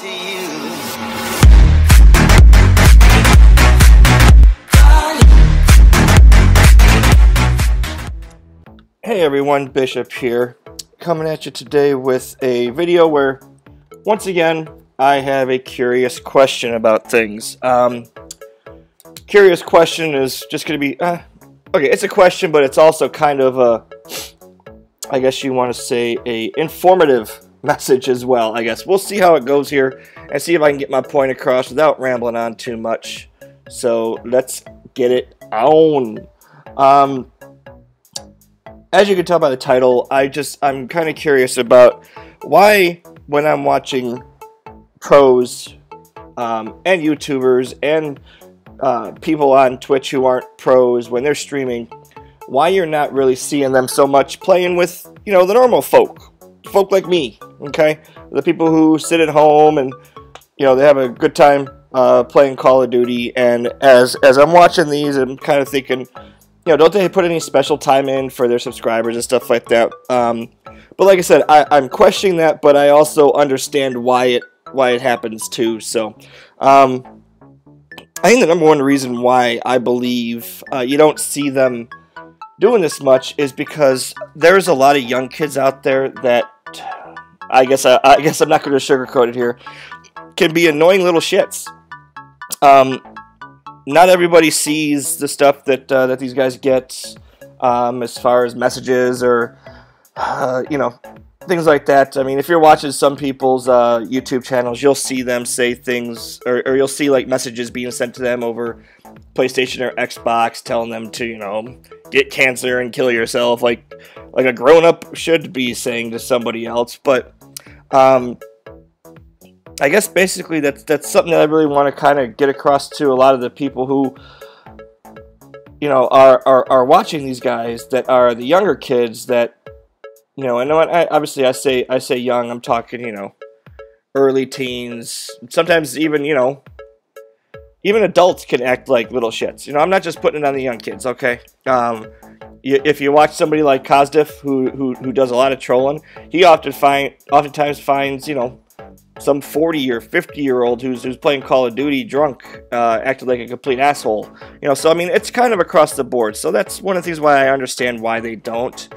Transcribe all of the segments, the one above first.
to you. Hey everyone, Bishop here, coming at you today with a video where, once again, I have a curious question about things. Curious question is just going to be, okay, it's a question, but it's also kind of a, I guess you want to say, a informative message as well, I guess. We'll see how it goes here, and see if I can get my point across without rambling on too much. So, let's get it on. As you can tell by the title, I'm kind of curious about why, when I'm watching pros and YouTubers and people on Twitch who aren't pros, when they're streaming, why you're not really seeing them so much playing with, you know, the normal folk like me, okay? The people who sit at home and, you know, they have a good time playing Call of Duty, and as I'm watching these, I'm kind of thinking, you know, don't they put any special time in for their subscribers and stuff like that? But like I said, I'm questioning that, but I also understand why it happens too. So, I think the number one reason why I believe you don't see them doing this much is because there's a lot of young kids out there that, I guess I'm not going to sugarcoat it here, can be annoying little shits. Not everybody sees the stuff that these guys get, as far as messages or, you know, things like that. I mean, if you're watching some people's YouTube channels, you'll see them say things, or you'll see, like, messages being sent to them over PlayStation or Xbox telling them to, you know, get cancer and kill yourself, like a grown-up should be saying to somebody else. But, I guess basically that's something that I really want to kind of get across to a lot of the people who, you know, are watching these guys, that are the younger kids that, you know, and obviously I say young, I'm talking, you know, early teens, sometimes even, you know, even adults can act like little shits. You know, I'm not just putting it on the young kids, okay? If you watch somebody like Kosdif, who does a lot of trolling, he oftentimes finds, you know, some 40 or 50-year-old who's playing Call of Duty drunk, acted like a complete asshole. You know, so I mean, it's kind of across the board. So that's one of the things why I understand why they don't.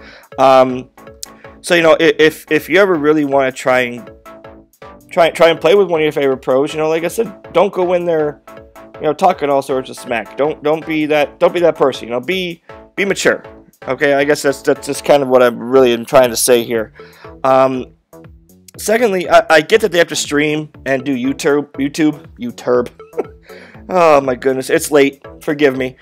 So, you know, if you ever really want to try and play with one of your favorite pros, you know, like I said, don't go in there, you know, talking all sorts of smack. Don't be that person. You know, be mature. Okay, I guess that's just kind of what I really am trying to say here. Secondly, I get that they have to stream and do YouTube. Oh my goodness, it's late. Forgive me.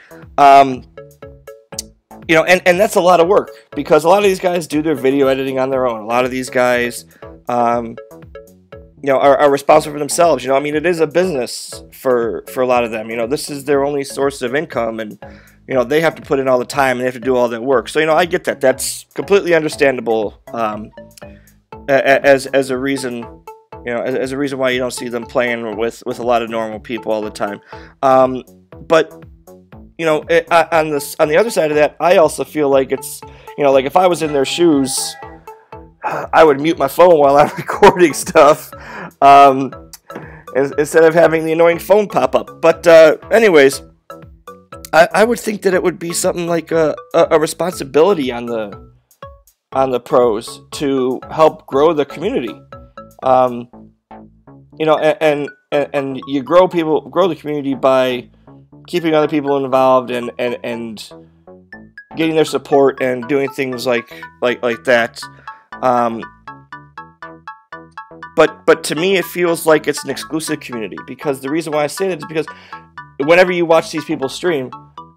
You know, and that's a lot of work, because a lot of these guys do their video editing on their own. A lot of these guys, you know, are responsible for themselves. You know, I mean, it is a business for a lot of them. You know, this is their only source of income, and you know, they have to put in all the time and they have to do all that work. So, you know, I get that. That's completely understandable. As a reason, you know, as a reason why you don't see them playing with a lot of normal people all the time. But you know, on the other side of that, I also feel like it's, you know, like if I was in their shoes, I would mute my phone while I'm recording stuff, instead of having the annoying phone pop up. But anyways, I would think that it would be something like a responsibility on the pros to help grow the community. You know, and you grow the community by keeping other people involved and getting their support and doing things like that. But to me, it feels like it's an exclusive community, because the reason why I say that is because whenever you watch these people stream,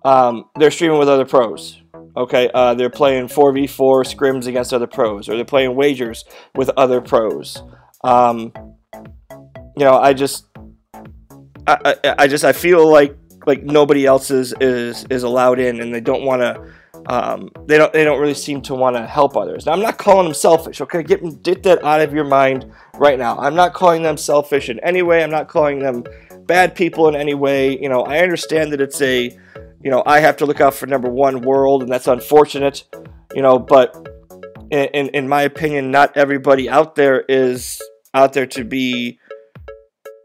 they're streaming with other pros. Okay, they're playing 4v4 scrims against other pros, or they're playing wagers with other pros. You know, I feel like nobody else is allowed in, and they don't want to. They don't really seem to want to help others. Now, I'm not calling them selfish. Okay, get that out of your mind right now. I'm not calling them selfish in any way. I'm not calling them bad people in any way. You know, I understand that it's a, you know, I have to look out for number one world, and that's unfortunate. You know, but in my opinion, not everybody out there is out there to be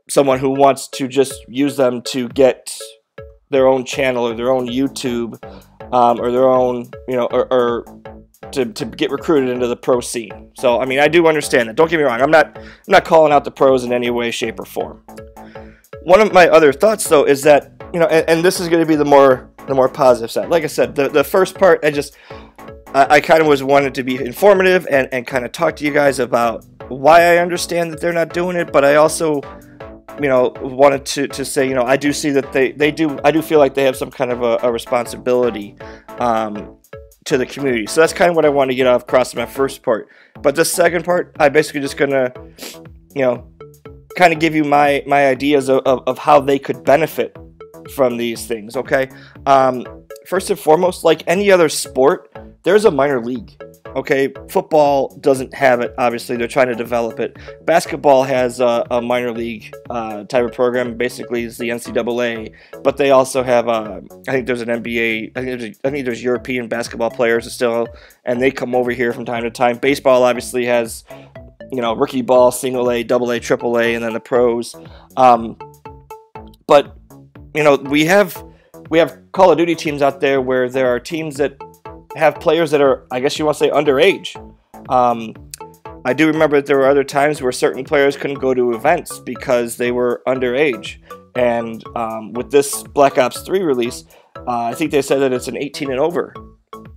someone who wants to just use them to get their own channel or their own YouTube, or their own, or to get recruited into the pro scene. So, I mean, I do understand that. Don't get me wrong. I'm not calling out the pros in any way, shape, or form. One of my other thoughts, though, is that, and this is going to be the more positive side. Like I said, the first part, I kind of was wanted to be informative and kind of talk to you guys about why I understand that they're not doing it, but I also, wanted to say, I do see that I do feel like they have some kind of a responsibility to the community. So that's kind of what I want to get off across my first part. But the second part, I basically just gonna, kind of give you my ideas of how they could benefit from these things, okay? First and foremost, like any other sport, there's a minor league, okay? Football doesn't have it, obviously. They're trying to develop it. Basketball has a minor league type of program. Basically, it's the NCAA, but they also have, I think there's an NBA. I think there's European basketball players still, and they come over here from time to time. Baseball obviously has, rookie ball, single A, double A, triple A, and then the pros. But we have Call of Duty teams out there where there are teams that have players that are, I guess you want to say, underage. I do remember that there were other times where certain players couldn't go to events because they were underage. And with this Black Ops 3 release, I think they said that it's an 18 and over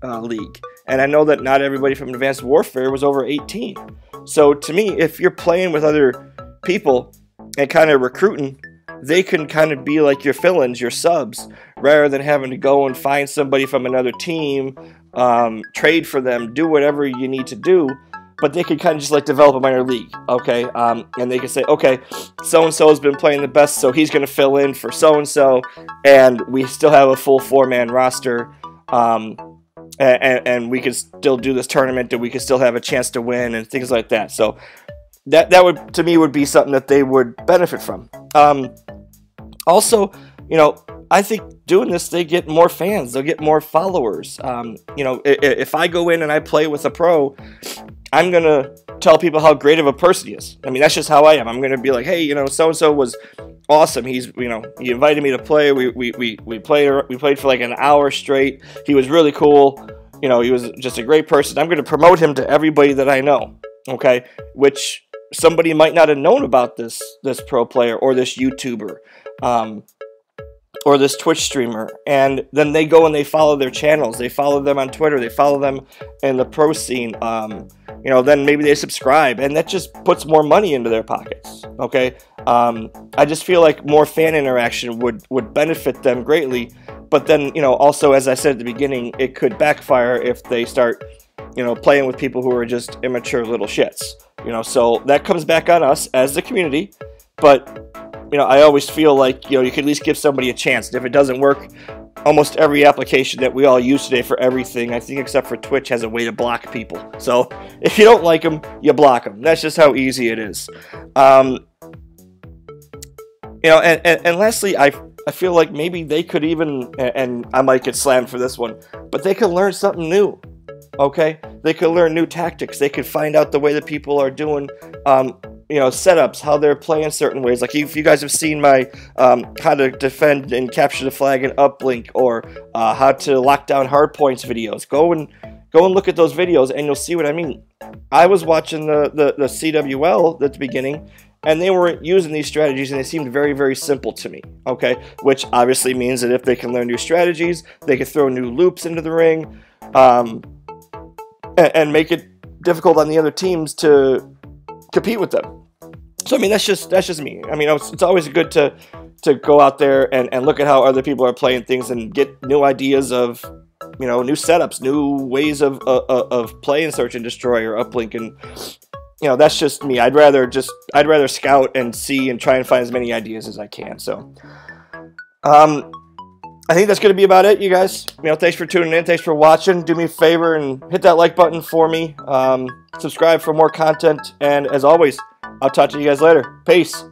league. And I know that not everybody from Advanced Warfare was over 18. So to me, if you're playing with other people and kind of recruiting, they can kind of be like your fill-ins, your subs, rather than having to go and find somebody from another team, trade for them, do whatever you need to do. But they can kind of just like develop a minor league, okay? And they can say, okay, so-and-so has been playing the best, so he's going to fill in for so-and-so, and we still have a full 4-man roster, and we can still do this tournament, and we can still have a chance to win, and things like that. So that would, to me, would be something that they would benefit from. Also, I think doing this, they get more fans. They'll get more followers. If I go in and I play with a pro, I'm going to tell people how great of a person he is. I mean, that's just how I am. I'm going to be like, hey, so-and-so was awesome. He's, he invited me to play. We played for like an hour straight. He was really cool. He was just a great person. I'm going to promote him to everybody that I know, okay? Which somebody might not have known about this pro player or this YouTuber, or this Twitch streamer, and then they go and they follow their channels. They follow them on Twitter. They follow them in the pro scene. Then maybe they subscribe, and that just puts more money into their pockets. Okay, I just feel like more fan interaction would benefit them greatly. But then, also, as I said at the beginning, it could backfire if they start, playing with people who are just immature little shits. So that comes back on us as the community. But I always feel like, you could at least give somebody a chance. And if it doesn't work, almost every application that we all use today for everything, I think except for Twitch, has a way to block people. So if you don't like them, you block them. That's just how easy it is. And lastly, I feel like maybe they could even, and I might get slammed for this one, but they could learn something new. Okay? They could learn new tactics. They could find out the way that people are doing setups, how they're playing certain ways. Like if you guys have seen my how to defend and capture the flag and uplink, or how to lock down hard points videos, go and look at those videos and you'll see what I mean. I was watching the CWL at the beginning, and they weren't using these strategies, and they seemed very, very simple to me, okay? Which obviously means that if they can learn new strategies, they can throw new loops into the ring, and make it difficult on the other teams to compete with them. So I mean, that's just me. I mean, it's always good to go out there and look at how other people are playing things and get new ideas of, new setups, new ways of playing Search and Destroy or Uplink, and that's just me. I'd rather scout and see and try and find as many ideas as I can. So I think that's going to be about it, you guys. Thanks for tuning in. Thanks for watching. Do me a favor and hit that like button for me. Subscribe for more content. And as always, I'll talk to you guys later. Peace.